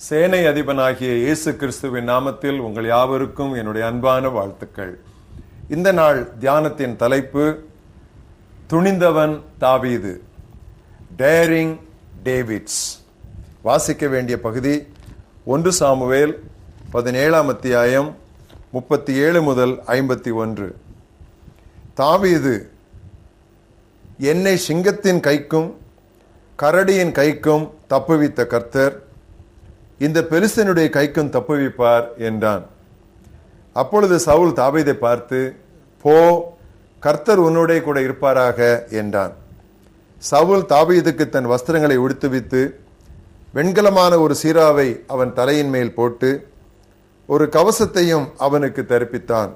சேனை அதிபனாகிய இயேசு கிறிஸ்துவின் நாமத்தில் உங்கள் யாவருக்கும் என்னுடைய அன்பான வாழ்த்துக்கள். இந்த நாள் தியானத்தின் தலைப்பு துணிந்தவன் தாவீது, டேரிங் டேவிட்ஸ். வாசிக்க வேண்டிய பகுதி 1 சாமுவேல் 17ஆம் அத்தியாயம் 37 முதல் 51. தாவீது, என்னை சிங்கத்தின் கைக்கும் கரடியின் கைக்கும் தப்புவித்த கர்த்தர் இந்த பெலிஸ்தனுடைய கைக்கும் தப்புவிப்பார் என்றான். அப்பொழுது சவுல் தாவீதை பார்த்து, போ, கர்த்தர் உன்னோடே கூட இருப்பாராக என்றான். சவுல் தாவீதுக்கு தன் வஸ்திரங்களை உடுத்துவித்து வெண்கலமான ஒரு சீராவை அவன் தலையின் மேல் போட்டு ஒரு கவசத்தையும் அவனுக்கு தரிப்பித்தான்.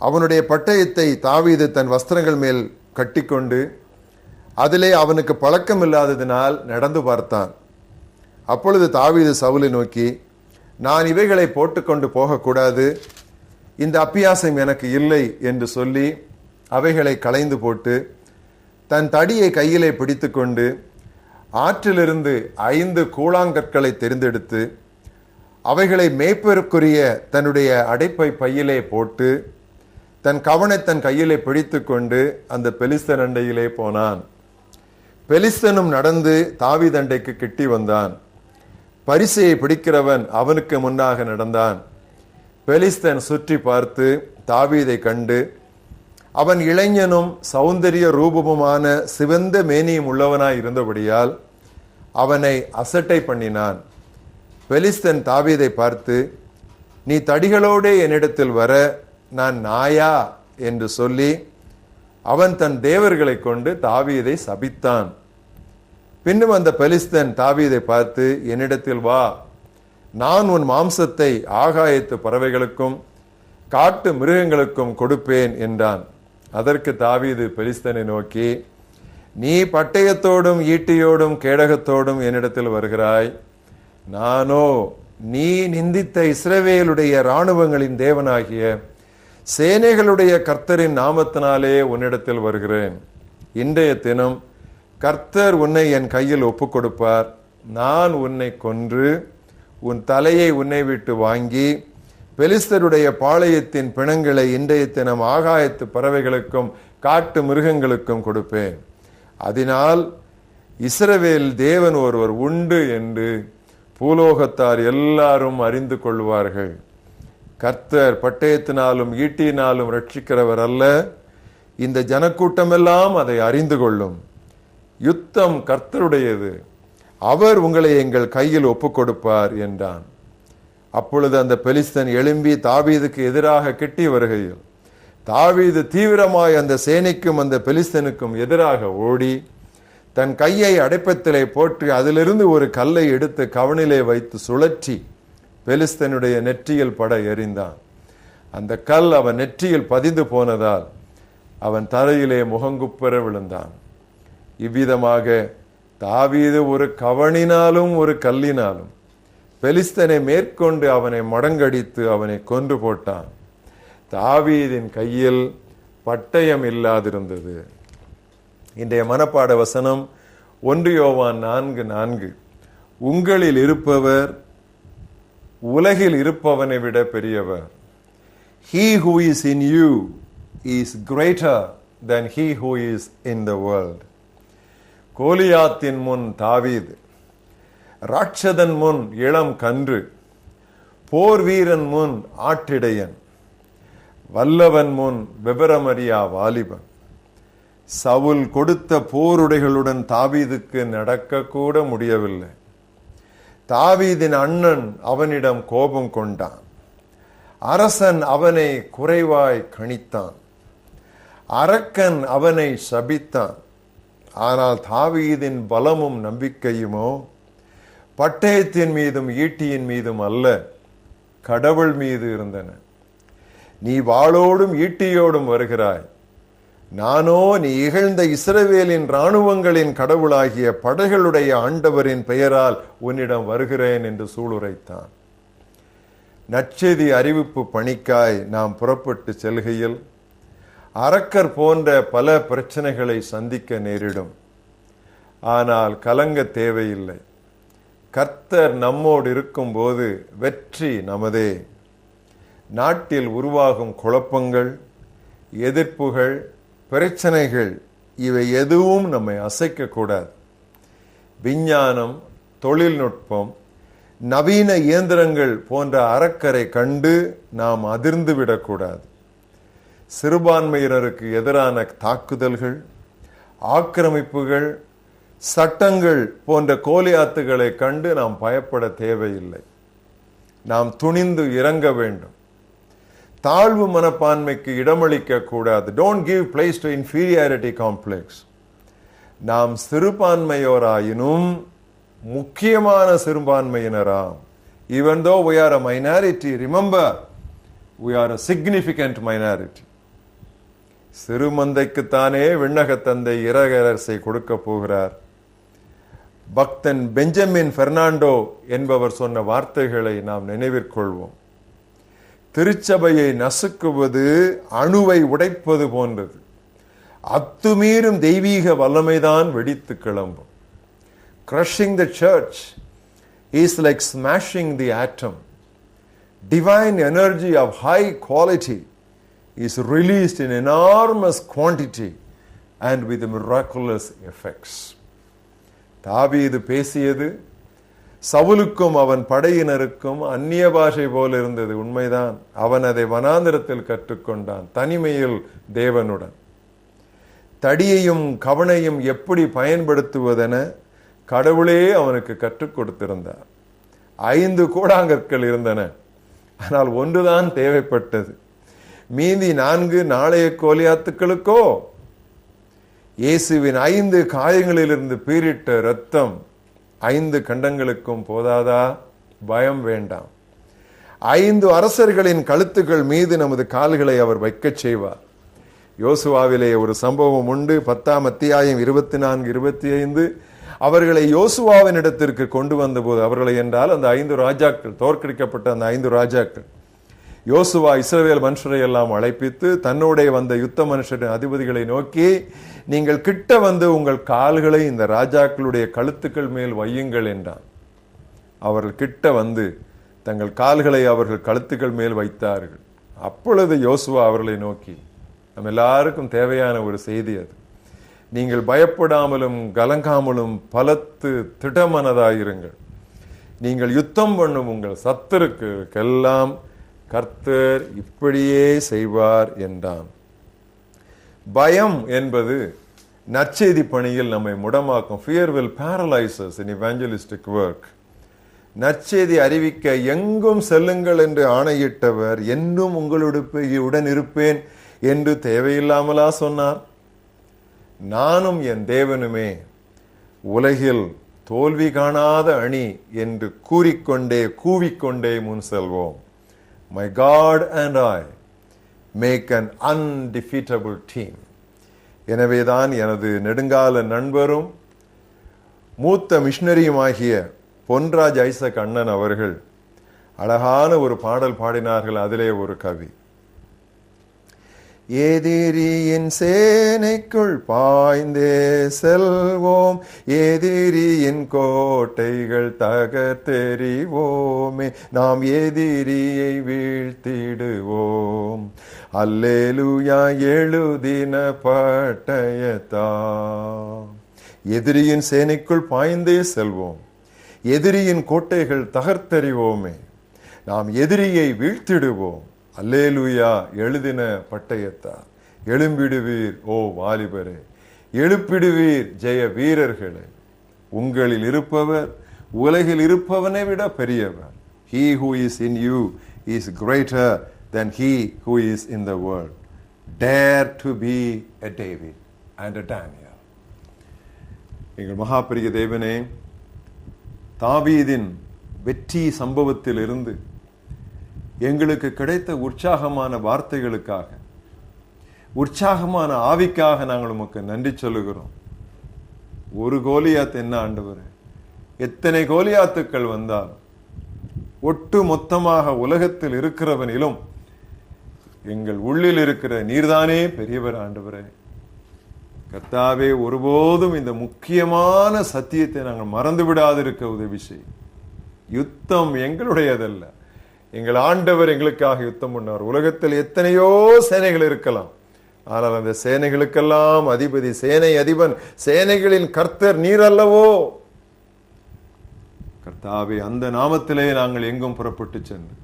அவனுடைய பட்டயத்தை தாவீது தன் வஸ்திரங்கள் மேல் கட்டிக்கொண்டு அதிலே அவனுக்கு பழக்கம் இல்லாததினால் நடந்து பார்த்தான். அப்பொழுது தாவீது சவுலை நோக்கி, நான் இவைகளை போட்டுக்கொண்டு போகக்கூடாது, இந்த அப்பியாசம் எனக்கு இல்லை என்று சொல்லி அவைகளை களைந்து போட்டு தன் தடியை கையிலே பிடித்து கொண்டு ஆற்றிலிருந்து 5 கூழாங்கற்களை தெரிந்தெடுத்து அவைகளை மேய்ப்பருக்குரிய தன்னுடைய அடைப்பை பையிலே போட்டு தன் கவனை தன் கையிலே பிடித்து கொண்டு அந்த பெலிஸ்தன் அண்டையிலே போனான். பெலிஸ்தனும் நடந்து தாவீதண்டைக்கு கிட்டி வந்தான். பரிசையை பிடிக்கிறவன் அவனுக்கு முன்னாக நடந்தான். பெலிஸ்தன் சுற்றி பார்த்து தாவீதை கண்டு, அவன் இளைஞனும் சௌந்தரிய ரூபமுமான சிவந்த மேனியும் உள்ளவனாய் இருந்தபடியால் அவனை அசட்டை பண்ணினான். பெலிஸ்தன் தாவீதை பார்த்து, நீ தடிகளோடே என்னிடத்தில் வர நான் நாயா என்று சொல்லி அவன் தன் தேவர்களை கொண்டு தாவீதை சபித்தான். பின்னும் அந்த பெலிஸ்தன் தாவீதை பார்த்து, என்னிடத்தில் வா, நான் உன் மாம்சத்தை ஆகாயத்து பறவைகளுக்கும் காட்டு மிருகங்களுக்கும் கொடுப்பேன் என்றான். அதற்கு தாவீது பெலிஸ்தனை நோக்கி, நீ பட்டயத்தோடும் ஈட்டியோடும் கேடகத்தோடும் என்னிடத்தில் வருகிறாய், நானோ நீ நிந்தித்த இஸ்ரவேலுடைய இராணுவங்களின் தேவனாகிய சேனைகளுடைய கர்த்தரின் நாமத்தினாலே உன்னிடத்தில் வருகிறேன். இன்றைய தினம் கர்த்தர் உன்னை என் கையில் ஒப்புக் கொடுப்பார். நான் உன்னை கொன்று உன் தலையை உன்னை விட்டு வாங்கி பெலிஸ்தருடைய பாளையத்தின் பிணங்களை இன்றைய தினம் ஆகாயத்து பறவைகளுக்கும் காட்டு மிருகங்களுக்கும் கொடுப்பேன். அதனால் இஸ்ரவேல் தேவன் ஒருவர் உண்டு என்று பூலோகத்தார் எல்லாரும் அறிந்து கொள்வார்கள். கர்த்தர் பட்டயத்தினாலும் ஈட்டியினாலும் ரட்சிக்கிறவர் அல்ல, இந்த ஜனக்கூட்டமெல்லாம் அதை அறிந்து கொள்ளும். யுத்தம் கர்த்தருடையது, அவர் உங்களை எங்கள் கையில் ஒப்புக் கொடுப்பார் என்றான். அப்பொழுது அந்த பெலிஸ்தன் எழும்பி தாவீதுக்கு எதிராக கிட்டி வருகையில் தாவீது தீவிரமாய் அந்த சேனைக்கும் அந்த பெலிஸ்தனுக்கும் எதிராக ஓடி தன் கையை அடைப்பத்திலே போட்டு அதிலிருந்து ஒரு கல்லை எடுத்து கவனிலே வைத்து சுழற்றி பெலிஸ்தனுடைய நெற்றியில் பட எறிந்தான். அந்த கல் அவன் நெற்றியில் பதிந்து போனதால் அவன் தரையிலே முகங்குப்புற விழுந்தான். இவ்விதமாக தாவீது ஒரு கவனினாலும் ஒரு கல்லினாலும் பெலிஸ்தனை மேற்கொண்டு அவனை மடங்கடித்து அவனை கொன்று போட்டான். தாவீதின் கையில் பட்டயம் இல்லாதிருந்தது. இன்றைய மனப்பாட வசனம் 1 யோவான் 4:4. உங்களில் இருப்பவர் உலகில் இருப்பவனை விட பெரியவர். He who is in you is greater than he who is in the world. கோலியாத்தின் முன் தாவீது, ராட்சதன் முன் இளம் கன்று, போர் வீரன் முன் ஆட்டிடையன், வல்லவன் முன் விவரமறியா வாலிபன். சவுல் கொடுத்த போருடைகளுடன் தாவீதுக்கு நடக்க கூட முடியவில்லை. தாவீதின் அண்ணன் அவனிடம் கோபம் கொண்டான். அரசன் அவனை குறைவாய் கணித்தான். அரக்கன் அவனை சபித்தான். ஆனால் தாவீதின் பலமும் நம்பிக்கையுமோ பட்டயத்தின் மீதும் ஈட்டியின் மீதும் அல்ல, கடவுள் மீது இருந்தன. நீ வாளோடும் ஈட்டியோடும் வருகிறாய், நானோ நீ இகழ்ந்த இஸ்ரவேலின் இராணுவங்களின் கடவுளாகிய படைகளுடைய ஆண்டவரின் பெயரால் உன்னிடம் வருகிறேன் என்று சூளுரைத்தான். நற்செய்தி அறிவிப்பு பணிக்காய் நாம் புறப்பட்டு செல்கையில் அரக்கர் போன்ற பல பிரச்சனைகளை சந்திக்க நேரிடும். ஆனால் கலங்க தேவையில்லை. கர்த்தர் நம்மோடு இருக்கும்போது வெற்றி நமதே. நாட்டில் உருவாகும் குழப்பங்கள், எதிர்ப்புகள், பிரச்சனைகள் இவை எதுவும் நம்மை அசைக்கக்கூடாது. விஞ்ஞானம், தொழில்நுட்பம், நவீன இயந்திரங்கள் போன்ற அறக்கரை கண்டு நாம் அதிர்ந்து விடக்கூடாது. சிறுபான்மையினருக்கு எதிரான தாக்குதல்கள், ஆக்கிரமிப்புகள், சட்டங்கள் போன்ற கோலியாத்துகளை கண்டு நாம் பயப்பட தேவையில்லை. நாம் துணிந்து இறங்க வேண்டும். தாழ்வு மனப்பான்மைக்கு இடமளிக்க கூடாது. Don't give place to inferiority complex. நாம் சிறுபான்மையோராயினும் முக்கியமான சிறுபான்மையினராம். Even though we are a minority, remember, we are a significant minority. சிறுமந்தைக்குத்தானே விண்ணக தந்தை இறையரசை கொடுக்க போகிறார். பக்தன் பெஞ்சமின் பெர்னாண்டோ என்பவர் சொன்ன வார்த்தைகளை நாம் நினைவிற்கொள்வோம். திருச்சபையை நசுக்குவது அணுவை உடைப்பது போன்றது. அத்துமீறும் தெய்வீக வல்லமைதான் வெடித்து கிளம்பும். Crushing the church is like smashing the atom. Divine energy of high quality is released in enormous quantity and with miraculous effects. தாவீது பேசியது சவுலுக்கும் அவன் படையினருக்கும் அந்நிய பாஷை போல இருந்தது. உண்மைதான். அவன் அதை வனாந்திரத்தில் கற்றுக்கொண்டான், தனிமையில் தேவனுடன். தடியையும் கவனையும் எப்படி பயன்படுத்துவதென கடவுளே அவனுக்கு கற்றுக் கொடுத்திருந்தார். 5 கூழாங்கற்கள் இருந்தன, ஆனால் ஒன்றுதான் தேவைப்பட்டது. மீதி 4 நாளைய கோலியாத்துக்களுக்கோ? இயேசுவின் 5 காயங்களிலிருந்து பீரிட்ட இரத்தம் 5 கண்டங்களுக்கும் போதாதா? பயம் வேண்டாம். 5 அரசர்களின் கழுத்துக்கள் மீது நமது கால்களை அவர் வைக்கச் செய்வார். யோசுவாவிலே ஒரு சம்பவம் உண்டு. 10ஆம் அத்தியாயம் 24-25. அவர்களை யோசுவாவின் இடத்திற்கு கொண்டு வந்த போது, அவர்களை என்றால் அந்த 5 ராஜாக்கள், தோற்கடிக்கப்பட்ட அந்த 5 ராஜாக்கள், யோசுவா இஸ்ரவேல் மனுஷரை எல்லாம் அழைப்பித்து தன்னோட வந்த யுத்த மனுஷரின் அதிபதிகளை நோக்கி, நீங்கள் கிட்ட வந்து உங்கள் கால்களை இந்த ராஜாக்களுடைய கழுத்துக்கள் மேல் வையுங்கள் என்றான். அவர்கள் கிட்ட வந்து தங்கள் கால்களை அவர்கள் கழுத்துக்கள் மேல் வைத்தார்கள். அப்பொழுது யோசுவா அவர்களை நோக்கி, நம்ம எல்லாருக்கும் தேவையான ஒரு செய்தி அது, நீங்கள் பயப்படாமலும் கலங்காமலும் பலத்து திடமனதாயிருங்கள். நீங்கள் யுத்தம் பண்ணும் உங்கள் சத்துருக்கெல்லாம் கர்த்தர் இப்படியே செய்வார் என்றான். பயம் என்பது நற்செய்தி பணியில் நம்மை முடமாக்கும். Fear will paralyze us in evangelistic work. நற்செய்தி அறிவிக்க எங்கும் செல்லுங்கள் என்று ஆணையிட்டவர் என்னும் உங்களுடன் இருப்பேன் என்று தேவையில்லாமலா சொன்னார்? நானும் என் தேவனுமே உலகில் தோல்வி காணாத அணி என்று கூவிக்கொண்டே முன் செல்வோம். My God and I make an undefeatable team. எனவேதான் எனது நெடுங்கால நண்பரும் மூத்த மிஷனரியுமாகிய பொன்ராஜ் ஐசக் அண்ணன் அவர்கள் அழகான ஒரு பாடல் பாடினார்கள். அதிலே ஒரு கவி, எதிரியின் சேனைக்குள் பாய்ந்தே செல்வோம், எதிரியின் கோட்டைகள் தகர்த்தெறிவோமே, நாம் எதிரியை வீழ்த்திடுவோம், அல்லேலூயா எழுதின பட்டயத்தாம். எதிரியின் சேனைக்குள் பாய்ந்தே செல்வோம், எதிரியின் கோட்டைகள் தகர்த்தெறிவோமே, நாம் எதிரியை வீழ்த்திடுவோம், அல்லேலூயா எழுதின பட்டயத்தார். எழும்பிடுவீர் ஓ வாலிபரே, எழுப்பிடுவீர் ஜெய வீரர்களே. உங்களில் இருப்பவர் உலகில் இருப்பவனை விட பெரியவர். He who is in you is greater than he who is in the world. Dare to be a David and a Daniel. எங்கள் மகாபெரிய தேவனே, தாவீதின் வெற்றி சம்பவத்தில் இருந்து எங்களுக்கு கிடைத்த உற்சாகமான வார்த்தைகளுக்காக, உற்சாகமான ஆவிக்காக நாங்கள் உமக்கு நன்றி சொல்லுகிறோம். ஒரு கோலியாத் என்ன ஆண்டவரே, எத்தனை கோலியாத்துக்கள் வந்தால் ஒட்டு மொத்தமாக உலகத்தில் இருக்கிறவனிலும் எங்கள் உள்ளில் இருக்கிற நீர்தானே பெரியவர் ஆண்டவரே. கர்த்தாவே, ஒருபோதும் இந்த முக்கியமான சத்தியத்தை நாங்கள் மறந்து விடாதிருக்க உதவி செய். யுத்தம் எங்களுடையதல்ல, எங்கள் ஆண்டவர் எங்களுக்காக யுத்தம் பண்ணார். உலகத்தில் எத்தனையோ சேனைகள் இருக்கலாம், ஆனால் அந்த சேனைகளுக்கெல்லாம் அதிபதி, சேனை அதிபன், சேனைகளின் கர்த்தர் நீர் அல்லவோ. கர்த்தாவே, அந்த நாமத்திலே நாங்கள் எங்கும் புறப்பட்டு சென்று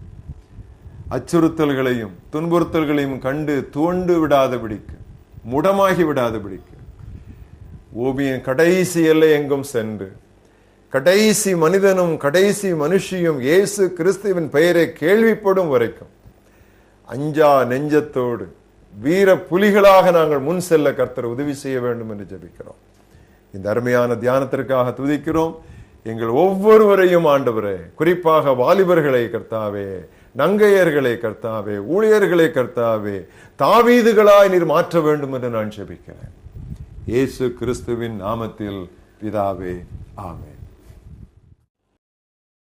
அச்சுறுத்தல்களையும் துன்புறுத்தல்களையும் கண்டு துவண்டு விடாதபடிக்கு, முடமாகி விடாதபடிக்கு, பூமியின் கடைசி எல்லை எங்கும் சென்று கடைசி மனிதனும் கடைசி மனுஷியும் இயேசு கிறிஸ்துவின் பெயரை கேள்விப்படும் வரைக்கும் அஞ்சா நெஞ்சத்தோடு வீர புலிகளாக நாங்கள் முன் செல்ல கர்த்தர் உதவி செய்ய வேண்டும் என்று ஜெபிக்கிறோம். இந்த அருமையான தியானத்திற்காக துதிக்கிறோம். எங்கள் ஒவ்வொருவரையும் ஆண்டவரே, குறிப்பாக வாலிபர்களை கர்த்தாவே, நங்கையர்களை கர்த்தாவே, ஊழியர்களை கர்த்தாவே, தாவீதுகளாய் நீர் மாற்ற வேண்டும் என்று நான் ஜெபிக்கிறேன். இயேசு கிறிஸ்துவின் நாமத்தில் பிதாவே, ஆமென்.